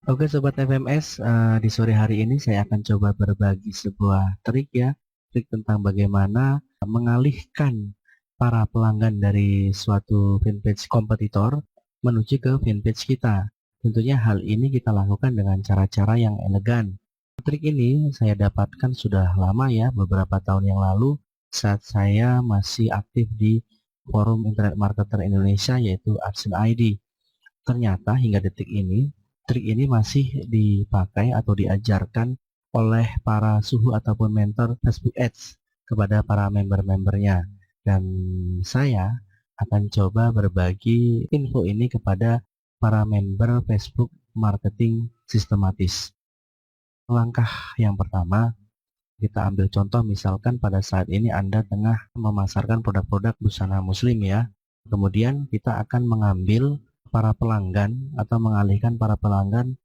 Oke Sobat FMS, di sore hari ini saya akan coba berbagi sebuah trik ya, trik tentang bagaimana mengalihkan para pelanggan dari suatu fanpage kompetitor menuju ke fanpage kita. Tentunya hal ini kita lakukan dengan cara-cara yang elegan. Trik ini saya dapatkan sudah lama ya, beberapa tahun yang lalu saat saya masih aktif di forum internet marketer Indonesia yaitu Adsen ID. Ternyata hingga detik ini, trik ini masih dipakai atau diajarkan oleh para suhu ataupun mentor Facebook Ads kepada para member-membernya. Dan saya akan coba berbagi info ini kepada para member Facebook Marketing Sistematis. Langkah yang pertama, kita ambil contoh misalkan pada saat ini Anda tengah memasarkan produk-produk busana muslim ya. Kemudian kita akan mengambil para pelanggan atau mengalihkan para pelanggan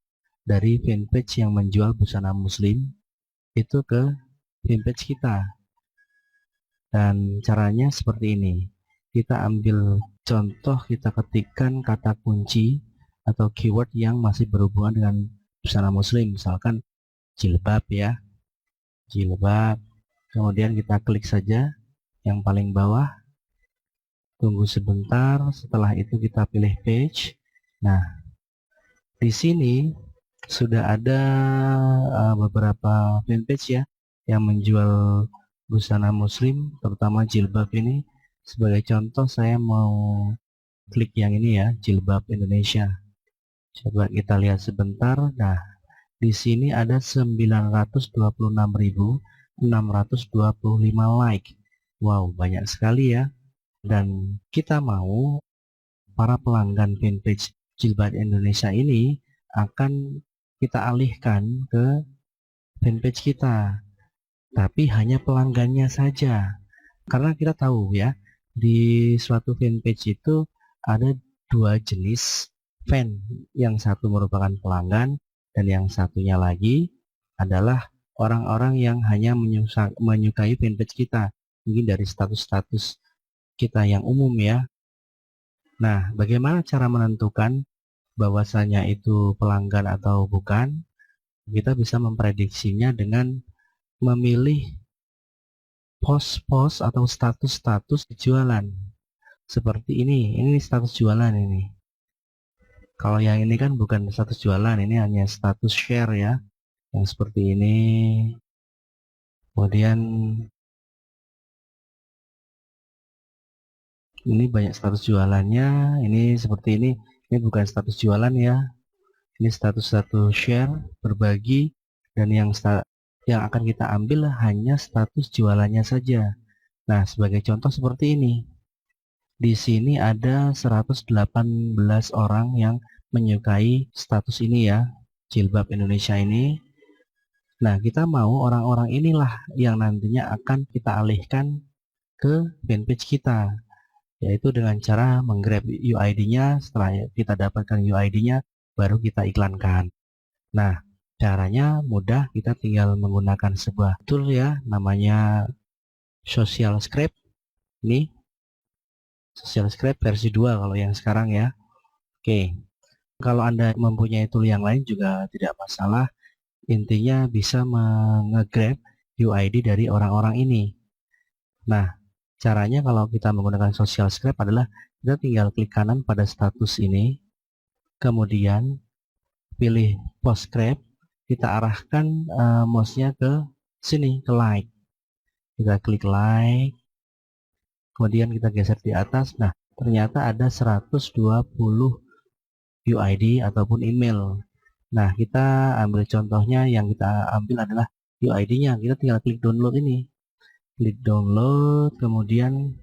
dari fanpage yang menjual busana muslim itu ke fanpage kita. Dan caranya seperti ini. Kita ambil contoh, kita ketikkan kata kunci atau keyword yang masih berhubungan dengan busana muslim, misalkan jilbab ya, jilbab. Kemudian kita klik saja yang paling bawah, tunggu sebentar, setelah itu kita pilih page. Nah, di sini sudah ada beberapa fanpage ya yang menjual busana muslim, terutama jilbab ini. Sebagai contoh saya mau klik yang ini ya, jilbab Indonesia. Coba kita lihat sebentar. Nah, di sini ada 926.625 like. Wow, banyak sekali ya. Dan kita mau para pelanggan fanpage Jilbab Indonesia ini akan kita alihkan ke fanpage kita, tapi hanya pelanggannya saja. Karena kita tahu ya, di suatu fanpage itu ada dua jenis fan, yang satu merupakan pelanggan dan yang satunya lagi adalah orang-orang yang hanya menyukai fanpage kita, mungkin dari status-status kita yang umum ya. Nah, bagaimana cara menentukan bahwasanya itu pelanggan atau bukan? Kita bisa memprediksinya dengan memilih pos-pos atau status-status jualan. Seperti ini status jualan ini. Kalau yang ini kan bukan status jualan, ini hanya status share ya. Yang seperti ini. Kemudian ini banyak status jualannya. Ini seperti ini. Ini bukan status jualan ya. Ini status share, berbagi, dan yang akan kita ambil hanya status jualannya saja. Nah, sebagai contoh seperti ini. Di sini ada 118 orang yang menyukai status ini ya, jilbab Indonesia ini. Nah, kita mau orang-orang inilah yang nantinya akan kita alihkan ke fanpage kita, yaitu dengan cara menggrab UID-nya. Setelah kita dapatkan UID-nya, baru kita iklankan. Nah, caranya mudah, kita tinggal menggunakan sebuah tool ya, namanya Social Script. Ini Social Script versi 2 kalau yang sekarang ya. Oke, kalau Anda mempunyai tool yang lain juga tidak masalah. Intinya bisa mengegrab UID dari orang-orang ini. Nah, caranya kalau kita menggunakan Social Script adalah kita tinggal klik kanan pada status ini, kemudian pilih Post Script, kita arahkan mouse-nya ke sini, ke like. Kita klik like, kemudian kita geser di atas. Nah, ternyata ada 120 UID ataupun email. Nah, kita ambil contohnya, yang kita ambil adalah UID-nya. Kita tinggal klik download ini. Klik download, kemudian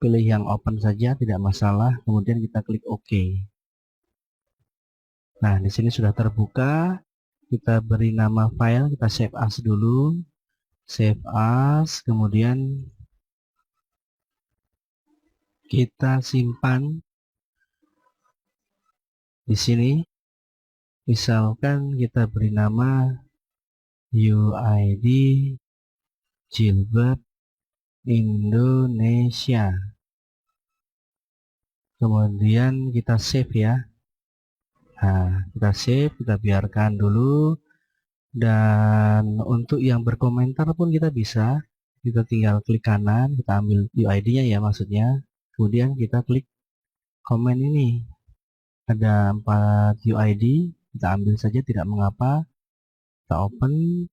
pilih yang open saja, tidak masalah. Kemudian kita klik OK. Nah, di sini sudah terbuka. Kita beri nama file, kita save as dulu. Save as, kemudian kita simpan di sini. Misalkan kita beri nama UID Jilbab Indonesia. Kemudian kita save ya. Nah, kita save, kita biarkan dulu. Dan untuk yang berkomentar pun kita bisa, kita tinggal klik kanan, kita ambil UID-nya ya maksudnya, kemudian kita klik komen ini. Ada 4 UID, kita ambil saja tidak mengapa, kita open,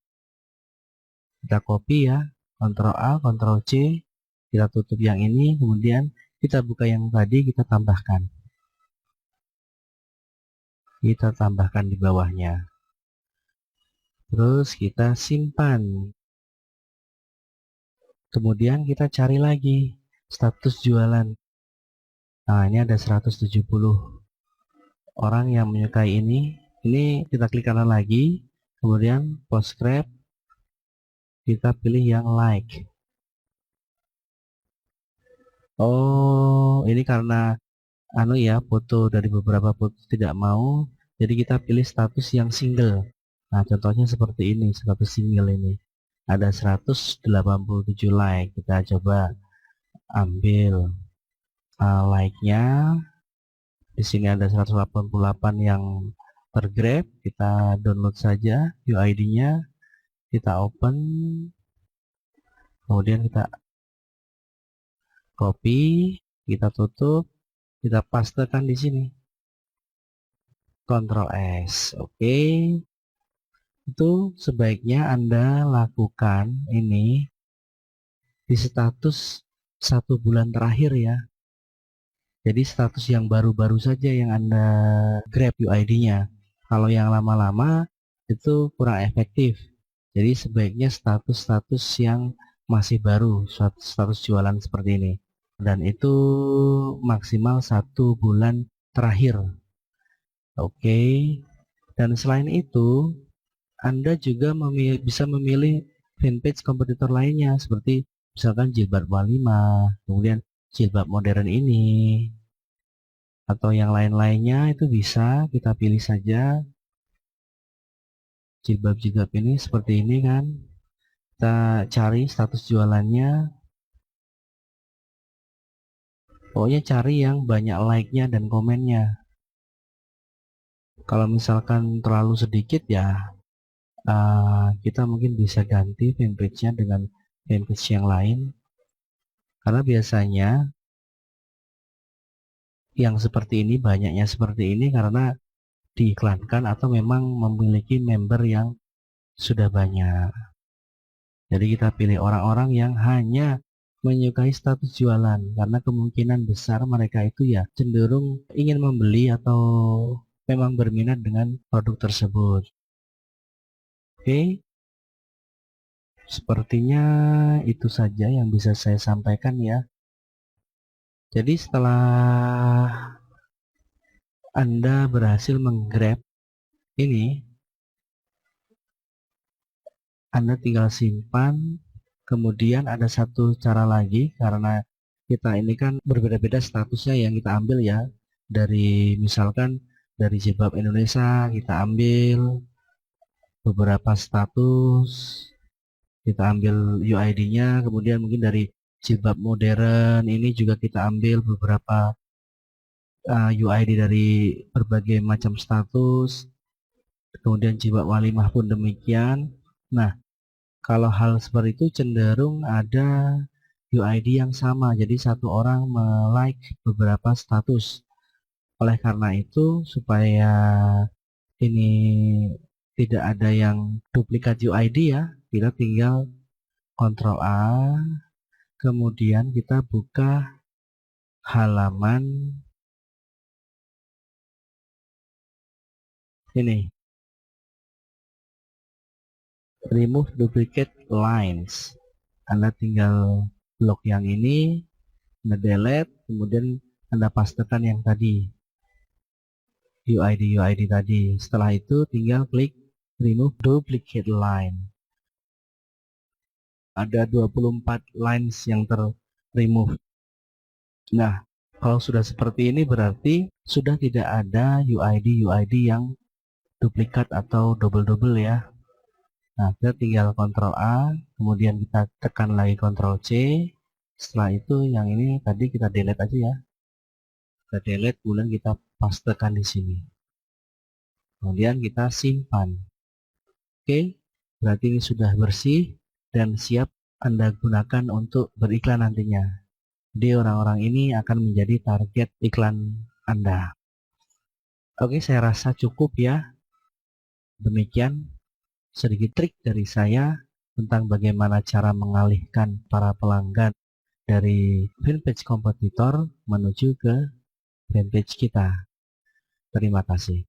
kita copy ya, Ctrl A, Ctrl C, kita tutup yang ini, kemudian kita buka yang tadi, kita tambahkan di bawahnya. Terus kita simpan. Kemudian kita cari lagi status jualan. Nah, ini ada 170 orang yang menyukai ini. Ini kita klik kanan lagi, kemudian subscribe, kita pilih yang like. Oh, ini karena foto dari beberapa foto tidak mau, jadi kita pilih status yang single. Nah, contohnya seperti ini, status single ini. Ada 187 like. Kita coba ambil like-nya. Di sini ada 188 yang tergrab. Kita download saja UID-nya. Kita open. Kemudian kita copy, kita tutup, kita pastekan di sini. Ctrl S. Oke. Itu sebaiknya Anda lakukan ini di status 1 bulan terakhir ya. Jadi status yang baru-baru saja yang Anda grab UID-nya. Kalau yang lama-lama itu kurang efektif. Jadi sebaiknya status-status yang masih baru, status jualan seperti ini. Dan itu maksimal 1 bulan terakhir. Oke. Dan selain itu, Anda juga bisa memilih fanpage kompetitor lainnya seperti misalkan jilbab Walima, kemudian jilbab modern ini, atau yang lain-lainnya itu bisa kita pilih saja. Jilbab-jilbab ini seperti ini kan, kita cari status jualannya, pokoknya cari yang banyak like-nya dan komennya. Kalau misalkan terlalu sedikit ya kita mungkin bisa ganti fanpage-nya dengan fanpage yang lain, karena biasanya yang seperti ini, banyaknya seperti ini karena diiklankan atau memang memiliki member yang sudah banyak. Jadi kita pilih orang-orang yang hanya menyukai status jualan, karena kemungkinan besar mereka itu ya cenderung ingin membeli atau memang berminat dengan produk tersebut. Oke, sepertinya itu saja yang bisa saya sampaikan ya. Jadi setelah Anda berhasil menggrab ini, Anda tinggal simpan. Kemudian ada satu cara lagi, karena kita ini kan berbeda-beda statusnya yang kita ambil ya. Dari misalkan dari jilbab Indonesia kita ambil beberapa status, kita ambil UID-nya, kemudian mungkin dari jilbab modern ini juga kita ambil beberapa UID dari berbagai macam status, kemudian jilbab walimah pun demikian. Nah, kalau hal seperti itu cenderung ada UID yang sama, jadi satu orang like beberapa status. Oleh karena itu, supaya ini tidak ada yang duplikat UID ya, kita tinggal Ctrl A, kemudian kita buka halaman ini, remove duplicate lines. Anda tinggal blok yang ini, Anda delete, kemudian Anda pastekan yang tadi, UID tadi. Setelah itu tinggal klik remove duplicate line. Ada 24 lines yang remove. Nah, kalau sudah seperti ini berarti sudah tidak ada UID yang duplikat atau double-double ya. Nah, kita tinggal Ctrl A, kemudian kita tekan lagi Ctrl C. Setelah itu yang ini tadi kita delete aja ya. Kita delete, kemudian kita pastekan di sini. kemudian kita simpan. Oke, berarti ini sudah bersih dan siap Anda gunakan untuk beriklan nantinya. Jadi orang-orang ini akan menjadi target iklan Anda. Oke, saya rasa cukup ya. Demikian sedikit trik dari saya tentang bagaimana cara mengalihkan para pelanggan dari fanpage kompetitor menuju ke fanpage kita. Terima kasih.